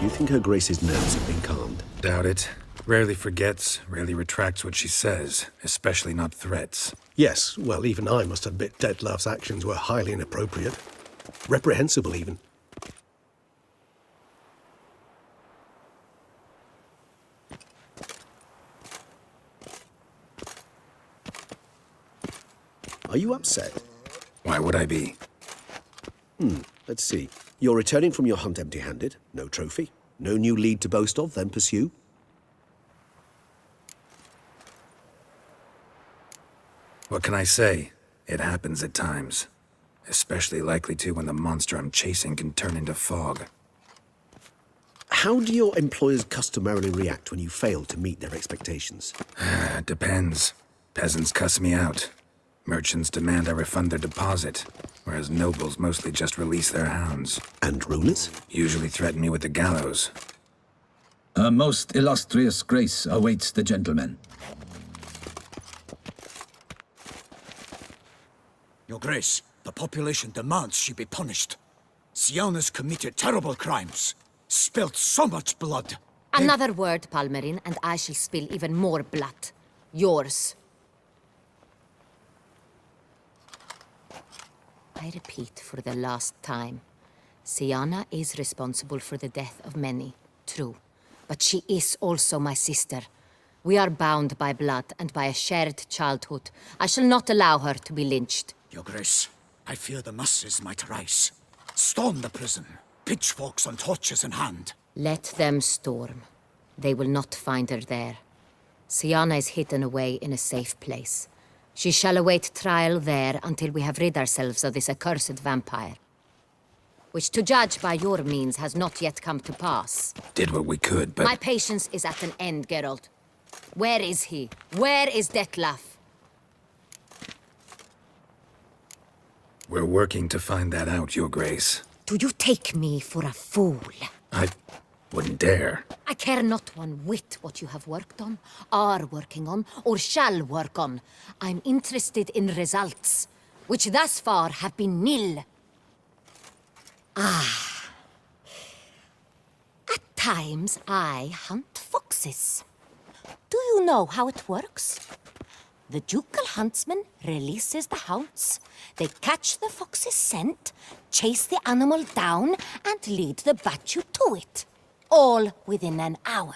you think Her Grace's nerves have been calmed? Doubt it. Rarely forgets, rarely retracts what she says, especially not threats. Yes, well, even I must admit Dettlaff's actions were highly inappropriate. Reprehensible, even. Are you upset? Why would I be? Let's see. You're returning from your hunt empty-handed. No trophy. No new lead to boast of, then pursue. What can I say? It happens at times. Especially likely to when the monster I'm chasing can turn into fog. How do your employers customarily react when you fail to meet their expectations? Depends. Peasants cuss me out. Merchants demand I refund their deposit, whereas nobles mostly just release their hounds. And rulers? Usually threaten me with the gallows. Her most illustrious grace awaits the gentleman. Your Grace, the population demands she be punished. Syanna's committed terrible crimes. Spilt so much blood. Another word, Palmerin, and I shall spill even more blood. Yours. I repeat for the last time. Syanna is responsible for the death of many, true. But she is also my sister. We are bound by blood and by a shared childhood. I shall not allow her to be lynched. Your Grace, I fear the masses might rise. Storm the prison, pitchforks and torches in hand. Let them storm. They will not find her there. Syanna is hidden away in a safe place. She shall await trial there until we have rid ourselves of this accursed vampire. Which, to judge by your means, has not yet come to pass. Did what we could, but... My patience is at an end, Geralt. Where is he? Where is Dettlaff? We're working to find that out, Your Grace. Do you take me for a fool? I wouldn't dare. I care not one whit what you have worked on, are working on, or shall work on. I'm interested in results, which thus far have been nil. At times I hunt foxes. Do you know how it works? The ducal huntsman releases the hounds. They catch the fox's scent, chase the animal down, and lead the battue to it. All within an hour.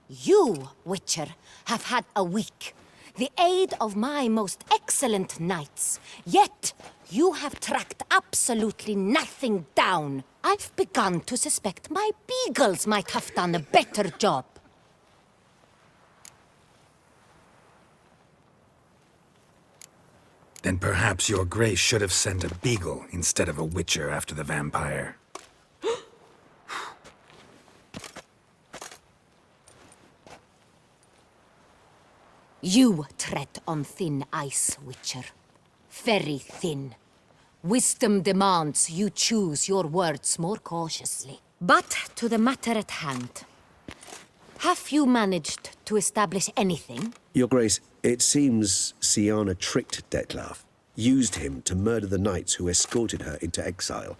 You, Witcher, have had a week. The aid of my most excellent knights. Yet, you have tracked absolutely nothing down. I've begun to suspect my beagles might have done a better job. Then perhaps Your Grace should have sent a beagle instead of a witcher after the vampire. You tread on thin ice, Witcher. Very thin. Wisdom demands you choose your words more cautiously. But to the matter at hand. Have you managed to establish anything? Your Grace, it seems Syanna tricked Dettlaff, used him to murder the knights who escorted her into exile.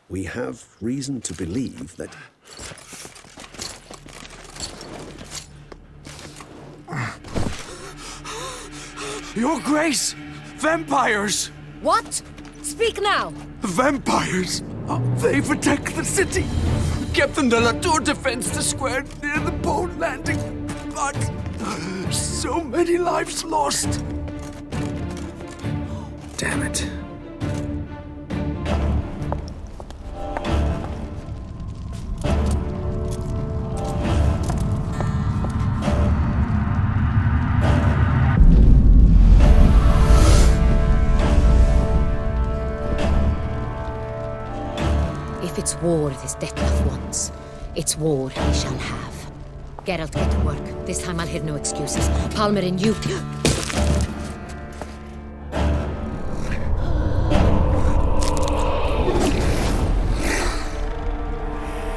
We have reason to believe that... Your Grace! Vampires! What? Speak now! Vampires! They protect the city! Captain de la Tour defends the square near the boat landing, but so many lives lost! Damn it. If it's war this Dettlaff wants, it's war he shall have. Geralt, get to work. This time I'll hear no excuses. Palmerin, you...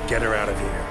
Get her out of here.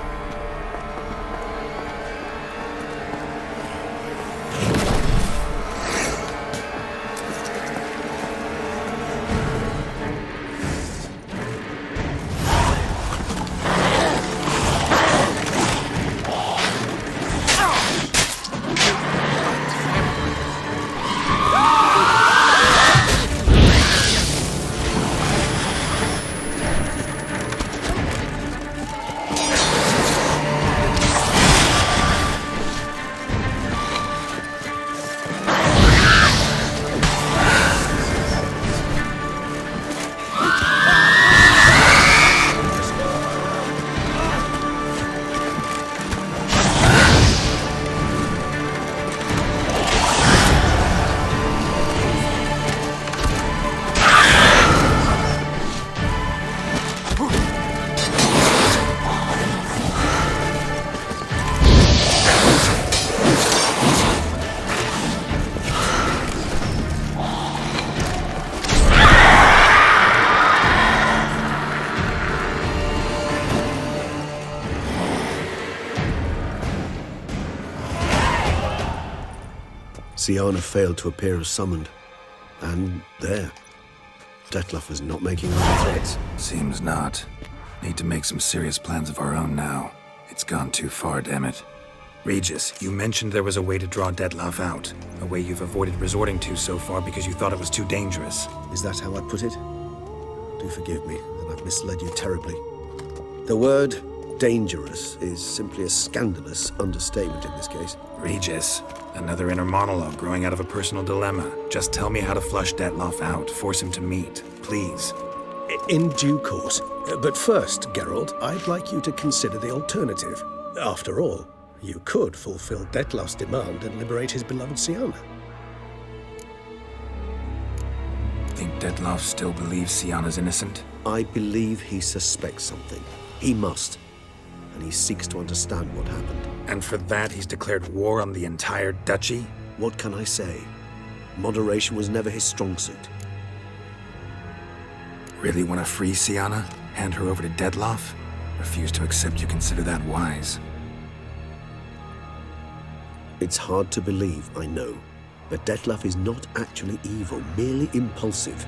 Syanna failed to appear as summoned. And there. Dettlaff is not making any threats. Seems not. Need to make some serious plans of our own now. It's gone too far, damn it. Regis, you mentioned there was a way to draw Dettlaff out. A way you've avoided resorting to so far because you thought it was too dangerous. Is that how I put it? Do forgive me that I've misled you terribly. The word dangerous is simply a scandalous understatement in this case. Regis, another inner monologue growing out of a personal dilemma. Just tell me how to flush Dettlaff out, force him to meet, please. In due course. But first, Geralt, I'd like you to consider the alternative. After all, you could fulfill Dettlaff's demand and liberate his beloved Syanna. Think Dettlaff still believes Syanna's innocent? I believe he suspects something. He must. And he seeks to understand what happened. And for that, he's declared war on the entire duchy? What can I say? Moderation was never his strong suit. Really want to free Syanna? Hand her over to Dettlaff? Refuse to accept you consider that wise. It's hard to believe, I know. But Dettlaff is not actually evil, merely impulsive.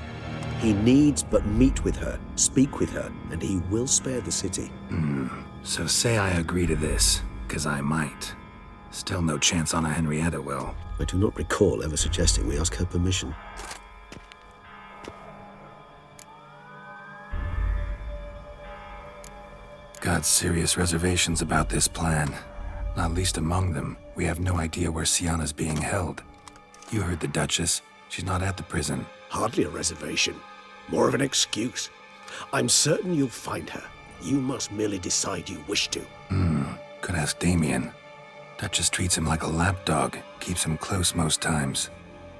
He needs but meet with her, speak with her, and he will spare the city. So say I agree to this, 'cause I might. Still no chance Anna Henrietta will. I do not recall ever suggesting we ask her permission. Got serious reservations about this plan. Not least among them, we have no idea where Syanna's being held. You heard the Duchess. She's not at the prison. Hardly a reservation. More of an excuse. I'm certain you'll find her. You must merely decide you wish to. Could ask Damien. Duchess treats him like a lapdog, keeps him close most times.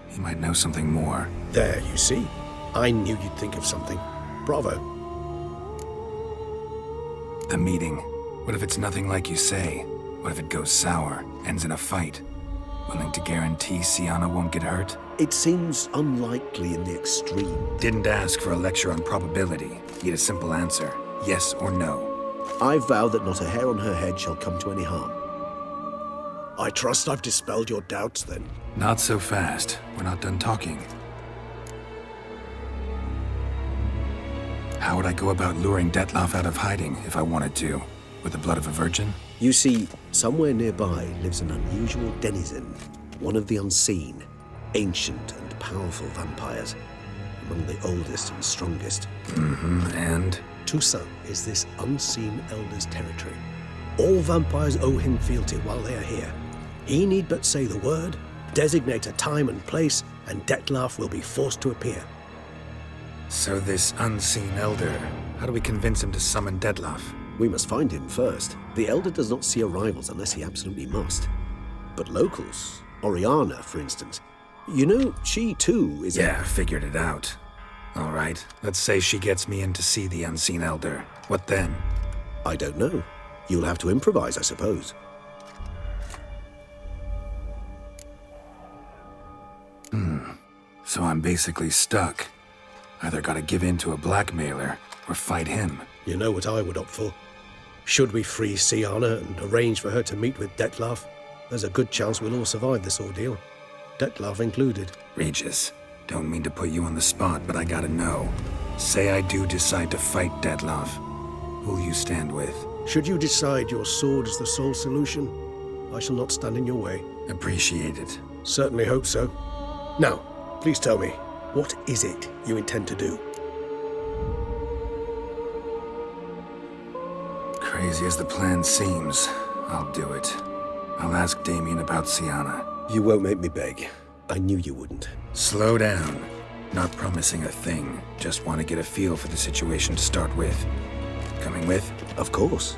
He might know something more. There, you see. I knew you'd think of something. Bravo. The meeting. What if it's nothing like you say? What if it goes sour, ends in a fight? Willing to guarantee Syanna won't get hurt? It seems unlikely in the extreme. Didn't ask for a lecture on probability. Need a simple answer. Yes or no. I vow that not a hair on her head shall come to any harm. I trust I've dispelled your doubts, then. Not so fast. We're not done talking. How would I go about luring Dettlaff out of hiding if I wanted to? With the blood of a virgin? You see, somewhere nearby lives an unusual denizen, one of the unseen, ancient and powerful vampires, among the oldest and strongest. And? Toussaint is this unseen elder's territory. All vampires owe him fealty while they are here. He need but say the word, designate a time and place, and Dettlaff will be forced to appear. So this unseen elder, how do we convince him to summon Dettlaff? We must find him first. The Elder does not see arrivals unless he absolutely must. But locals, Oriana, for instance, you know, she too is Yeah, figured it out. All right, let's say she gets me in to see the unseen elder. What then? I don't know. You'll have to improvise, I suppose. So I'm basically stuck. Either gotta give in to a blackmailer, or fight him. You know what I would opt for. Should we free Syanna and arrange for her to meet with Dettlaff, there's a good chance we'll all survive this ordeal. Dettlaff included. Regis, don't mean to put you on the spot, but I gotta know. Say I do decide to fight Dettlaff. Who'll you stand with? Should you decide your sword is the sole solution, I shall not stand in your way. Appreciate it. Certainly hope so. Now, please tell me, what is it you intend to do? Crazy as the plan seems, I'll do it. I'll ask Damien about Syanna. You won't make me beg. I knew you wouldn't. Slow down. Not promising a thing. Just want to get a feel for the situation to start with. Coming with? Of course.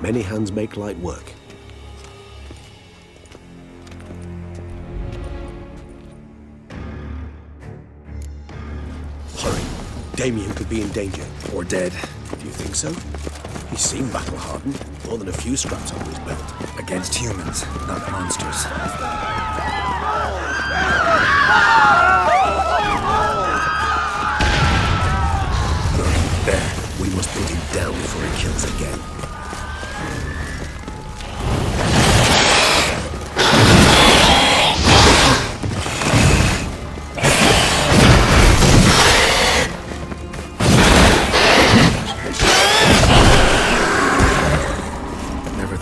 Many hands make light work. Hurry. Damien could be in danger. Or dead. Do you think so? He seemed battle-hardened. More than a few scraps under his belt. Against humans, not monsters. There. We must put him down before he kills again.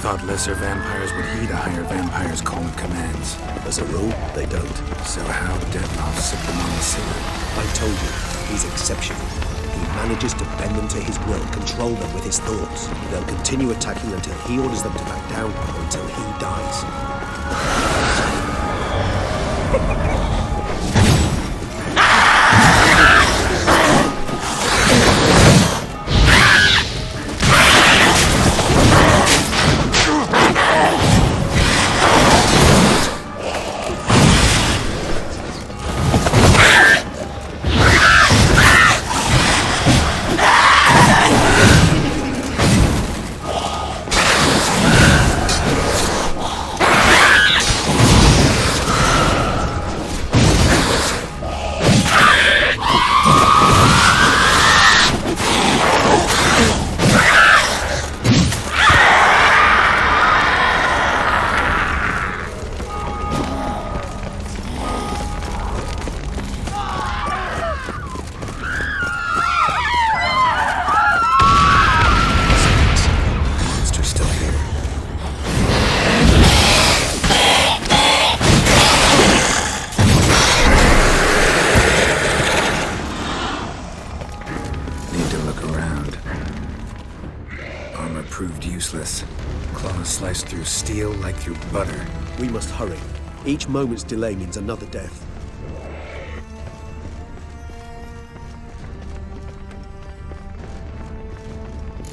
thought lesser vampires would heed a higher vampire's call and commands. As a rule, they don't. So how Dettlaff set them on the scene? I told you, he's exceptional. He manages to bend them to his will, control them with his thoughts. They'll continue attacking until he orders them to back down, or until he dies. Sliced through steel like through butter. We must hurry. Each moment's delay means another death.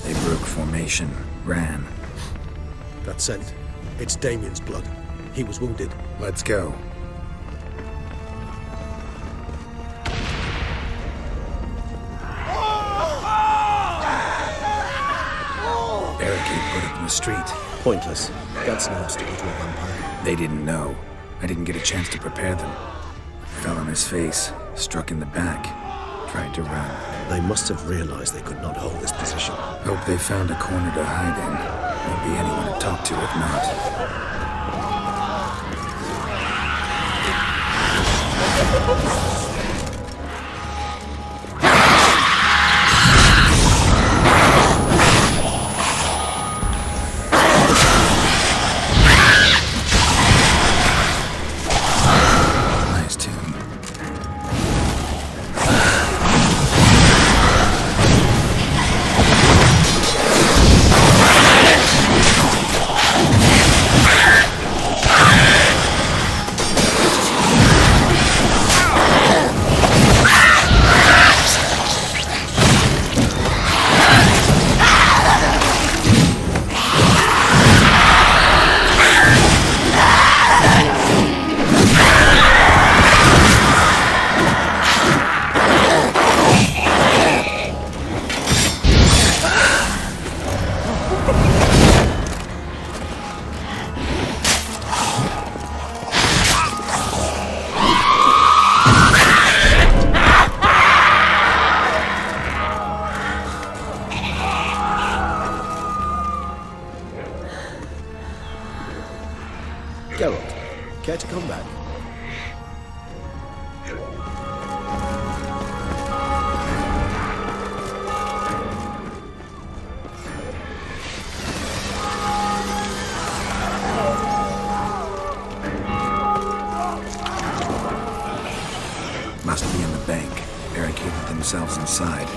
They broke formation, ran. That scent. It's Damien's blood. He was wounded. Let's go. Barricade put up in the street. Pointless. That's no obstacle to a vampire. They didn't know. I didn't get a chance to prepare them. Fell on his face, struck in the back, tried to run. They must have realized they could not hold this position. Hope they found a corner to hide in. Won't be anyone to talk to if not. Geralt, care to come back? Must be in the bank. Barricaded themselves inside.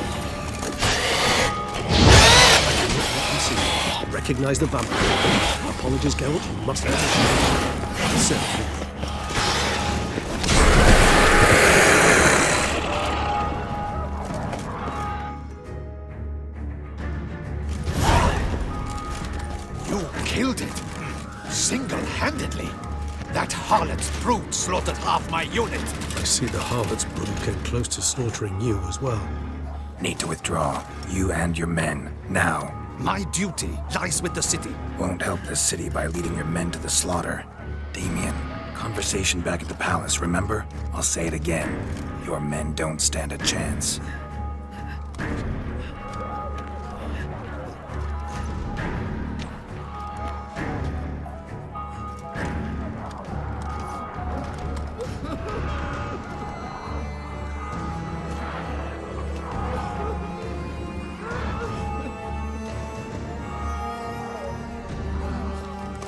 Recognize the vampire. Apologies, Geralt. You must let it. Sir. You killed it. Single-handedly. That harlot's brood slaughtered half my unit. I see the harlot's brood came close to slaughtering you as well. Need to withdraw. You and your men. Now. My duty lies with the city. Won't help the city by leading your men to the slaughter. Damien, conversation back at the palace, remember? I'll say it again. Your men don't stand a chance.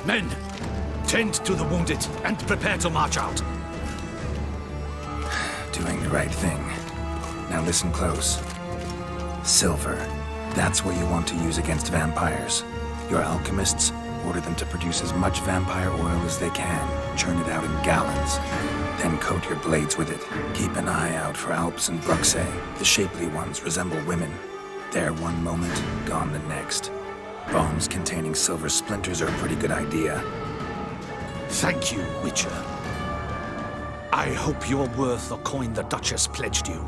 Men, tend to the wounded and prepare to march out. Doing the right thing. Now listen close. Silver. That's what you want to use against vampires. Your alchemists, order them to produce as much vampire oil as they can. Churn it out in gallons. Then coat your blades with it. Keep an eye out for Alps and Bruxa. The shapely ones resemble women. There one moment, gone the next. Bombs containing silver splinters are a pretty good idea. Thank you, Witcher. I hope you're worth the coin the Duchess pledged you.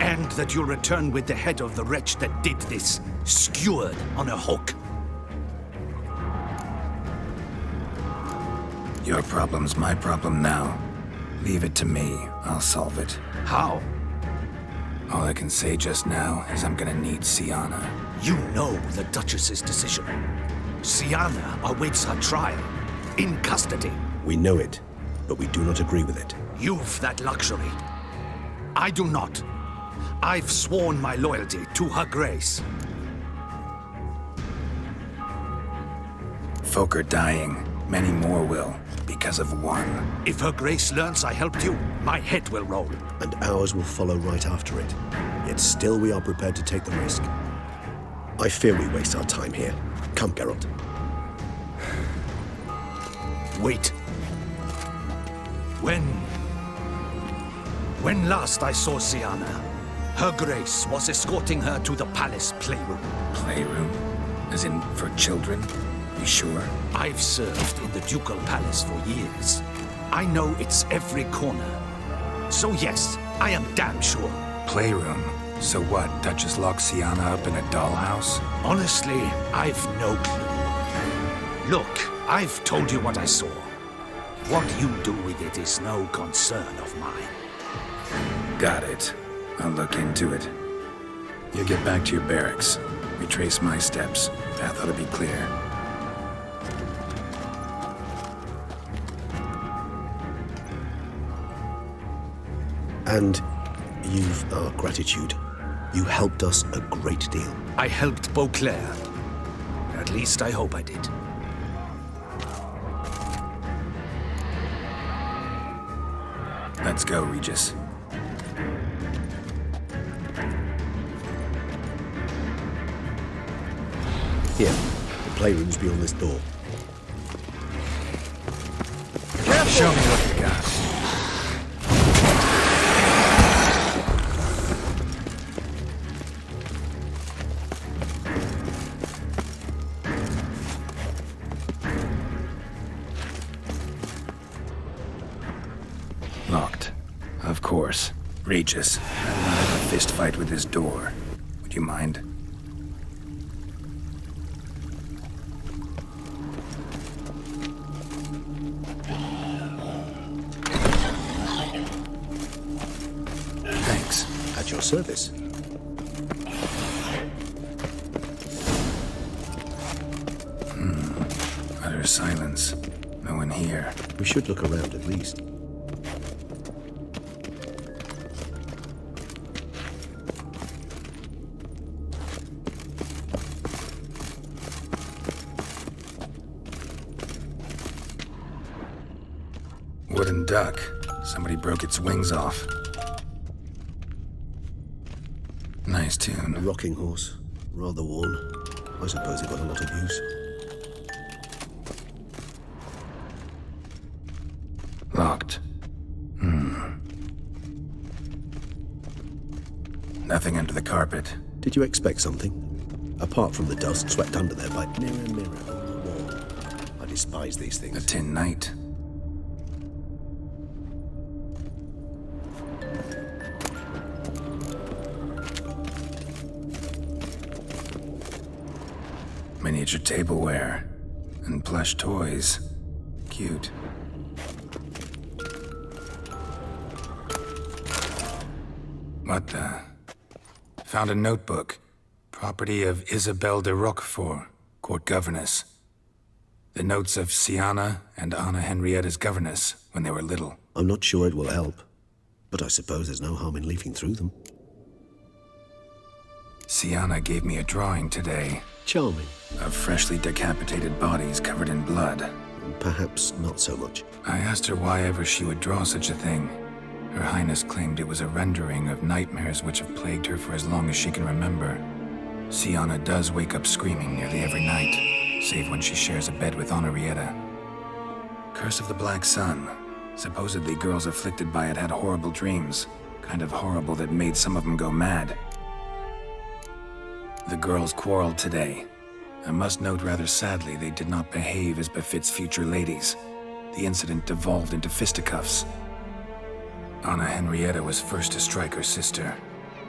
And that you'll return with the head of the wretch that did this, skewered on a hook. Your problem's my problem now. Leave it to me. I'll solve it. How? All I can say just now is I'm gonna need Syanna. You know the Duchess's decision. Syanna awaits her trial, in custody. We know it, but we do not agree with it. You've that luxury. I do not. I've sworn my loyalty to her grace. Folk are dying. Many more will, because of one. If her grace learns I helped you, my head will roll. And ours will follow right after it. Yet still we are prepared to take the risk. I fear we waste our time here. Come, Geralt. Wait. When last I saw Syanna, her grace was escorting her to the palace playroom. Playroom? As in, for children? You sure? I've served in the ducal palace for years. I know its every corner. So yes, I am damn sure. Playroom? So what, Duchess locks Syanna up in a dollhouse? Honestly, I've no clue. Look, I've told you what I saw. What you do with it is no concern of mine. Got it. I'll look into it. You get back to your barracks. Retrace my steps. Path ought to be clear. And you've our gratitude. You helped us a great deal. I helped Beauclair. At least I hope I did. Let's go, Regis. Here, the playroom's beyond this door. Show me what you got. Locked. Of course. Regis, I want to have a fist fight with this door. Would you mind? Thanks. At your service. Utter silence. No one here. We should look around at least. Wooden duck. Somebody broke its wings off. Nice A tune. rocking horse. Rather worn. I suppose it got a lot of use. Locked. Nothing under the carpet. Did you expect something? Apart from the dust swept under there by mirror, mirror on the wall. I despise these A things. tin knight. Miniature tableware. And plush toys. Cute. What the? Found a notebook. Property of Isabelle de Roquefort, court governess. The notes of Syanna and Anna Henrietta's governess when they were little. I'm not sure it will help, but I suppose there's no harm in leafing through them. Syanna gave me a drawing today Charming. of freshly decapitated bodies covered in blood. Perhaps not so much. I asked her why ever she would draw such a thing. Her Highness claimed it was a rendering of nightmares which have plagued her for as long as she can remember. Syanna does wake up screaming nearly every night, save when she shares a bed with Henrietta. Curse of the Black Sun. Supposedly girls afflicted by it had horrible dreams, kind of horrible that made some of them go mad. The girls quarreled today. I must note rather sadly they did not behave as befits future ladies. The incident devolved into fisticuffs. Anna Henrietta was first to strike her sister.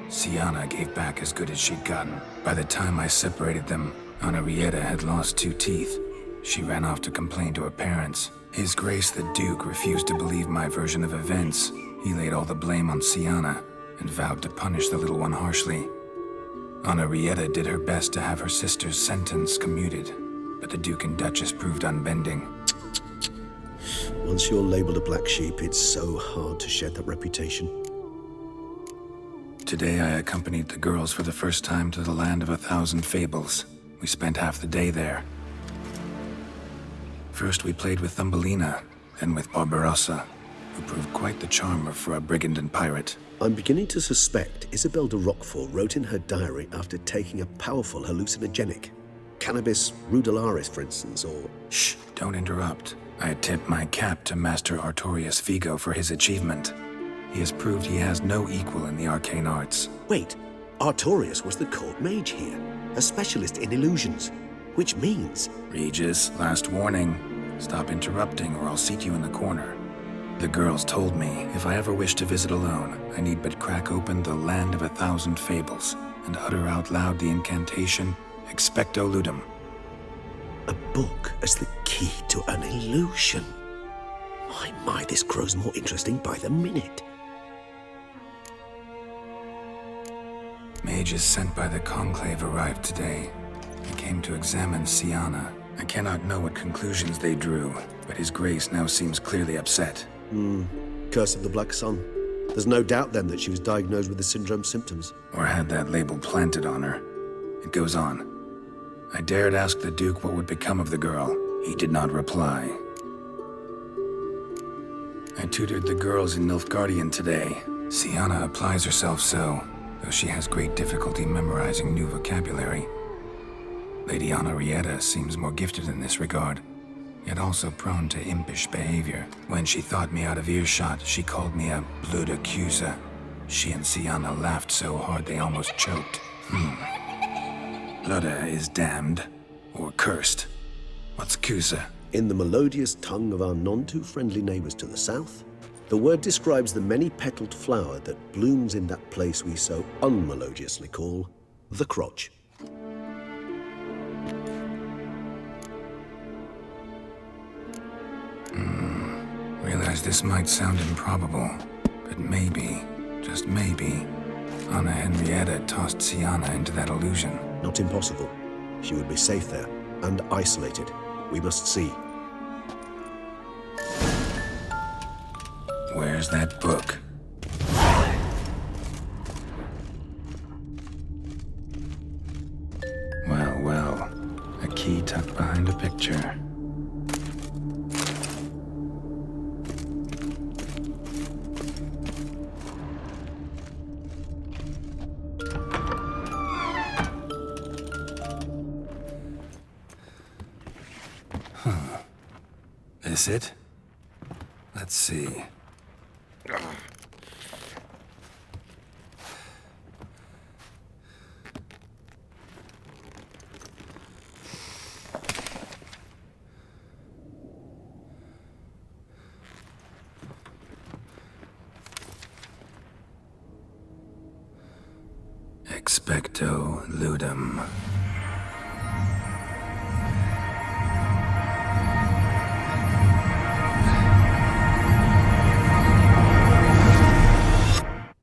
Syanna gave back as good as she'd gotten. By the time I separated them, Henrietta had lost 2 teeth. She ran off to complain to her parents. His Grace the Duke refused to believe my version of events. He laid all the blame on Syanna and vowed to punish the little one harshly. Henrietta did her best to have her sister's sentence commuted, but the Duke and Duchess proved unbending. Once you're labeled a black sheep, it's so hard to shed that reputation. Today I accompanied the girls for the first time to the land of 1,000 fables. We spent half the day there. First we played with Thumbelina, then with Barbarossa, who proved quite the charmer for a brigand and pirate. I'm beginning to suspect Isabel de Roquefort wrote in her diary after taking a powerful hallucinogenic. Cannabis rudularis, for instance, or... Shh, don't interrupt. I tip my cap to Master Artorius Vigo for his achievement. He has proved he has no equal in the arcane arts. Wait, Artorius was the court mage here, a specialist in illusions, which means... Regis, last warning. Stop interrupting or I'll seat you in the corner. The girls told me if I ever wish to visit alone, I need but crack open the land of 1,000 fables and utter out loud the incantation Expecto Ludum. A book as the key to an illusion. My, this grows more interesting by the minute. Mages sent by the Conclave arrived today. They came to examine Syanna. I cannot know what conclusions they drew, but His Grace now seems clearly upset. Curse of the Black Sun. There's no doubt then that she was diagnosed with the syndrome symptoms. Or had that label planted on her. It goes on. I dared ask the Duke what would become of the girl. He did not reply. I tutored the girls in Nilfgaardian today. Syanna applies herself so, though she has great difficulty memorizing new vocabulary. Lady Henrietta seems more gifted in this regard, yet also prone to impish behavior. When she thought me out of earshot, she called me a blood accuser. She and Syanna laughed so hard they almost choked. Blood is damned, or cursed. What's Cusa? In the melodious tongue of our none-too-friendly neighbors to the south, the word describes the many-petaled flower that blooms in that place we so unmelodiously call the crotch. Realize this might sound improbable, but maybe, just maybe, Anna Henrietta tossed Syanna into that illusion. Not impossible. She would be safe there, and isolated. We must see. Where's that book? Well, a key tucked behind a picture. This it? Let's see. Expecto Ludum.